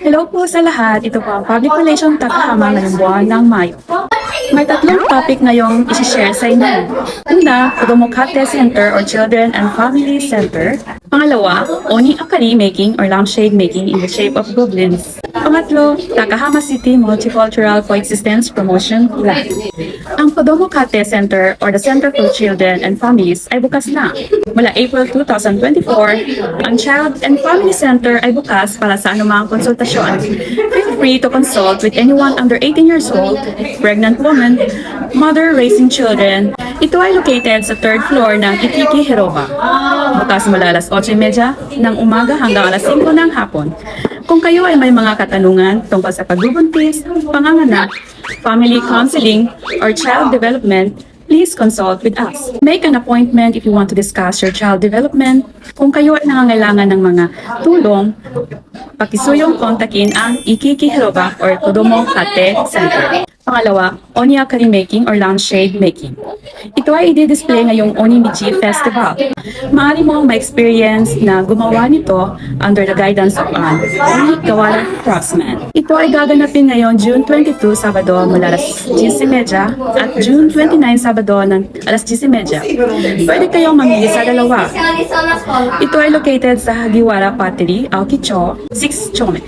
Hello po sa lahat. Ito po ang Public Relations Takahama ngayong buwan ng Mayo. May tatlong topic ngayong isi-share sa inyo. Una, Kodomokate Center or Children and Family Center. Pangalawa, Oni Akari making or lampshade making in the shape of goblins. Pangatlo, Takahama City Multicultural Coexistence Promotion Plan. Ang Kodomokate Center or the Center for Children and Families ay bukas na. Mula April 2024, ang Child and Family Center ay bukas para sa anumang konsultasyon. Feel free to consult with anyone under 18 years old, pregnant woman, mother raising children. Ito ay located sa third floor ng Ikiki Hiroba. Bukas mula alas 8:30 ng umaga hanggang alas 5 ng hapon. Kung kayo ay may mga katanungan tungkol sa pagbubuntis, panganganak, family counseling, or child development, please consult with us. Make an appointment if you want to discuss your child development. Kung kayo ay nangangailangan ng mga tulong, pakisuyong kontakin ang Ikiki Hiroba or Kodomokate Center. Pangalawa, Oni Akari making or lampshade making. Ito ay i-display ngayong Onimichi Festival. Maaari mong ma-experience na gumawa nito under the guidance of an Oni Gawara craftsman. Ito ay gaganapin ngayon June 22, Sabado mula alas 10:30 at June 29, Sabado ng alas 10:30. Pwede kayong mamili sa dalawa. Ito ay located sa Hagiwara Pottery, Aokicho, 6 Chome.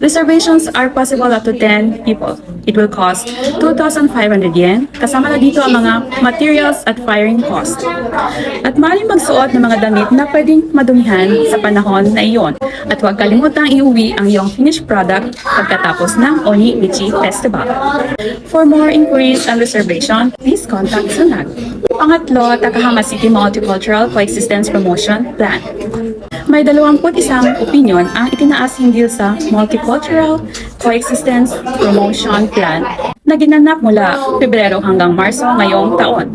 Reservations are possible up to 10 people. It will cost 2,500 yen. Kasama na dito ang mga materials at firing cost. At maaaring magsuot ng mga damit na pwedeng madumihan sa panahon na iyon. At huwag kalimutang iuwi ang iyong finished product pagkatapos ng Onimichi Festival. For more inquiries and reservation, please contact Sunag. Pangatlo, Takahama City Multicultural Coexistence Promotion Plan. May 21 opinion ang itinaas hinggil sa Multicultural Coexistence Promotion Plan na ginanap mula Pebrero hanggang Marso ngayong taon.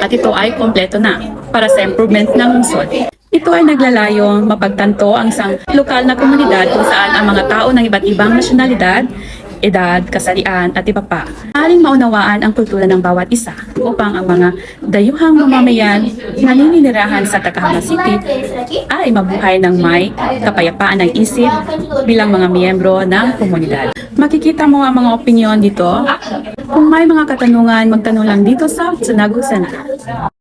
At ito ay kompleto na para sa improvement ng lungsod. Ito ay naglalayong mapagtanto ang isang lokal na komunidad kung saan ang mga tao ng iba't ibang nasyonalidad, edad, kasarian at iba pa. Maaring maunawaan ang kultura ng bawat isa upang ang mga dayuhang mamamayan na naninirahan sa Takahama City ay mabuhay ng may kapayapaan ng isip bilang mga miyembro ng komunidad. Makikita mo ang mga opinyon dito. Kung may mga katanungan, magtanong lang dito sa Tsunagu Center.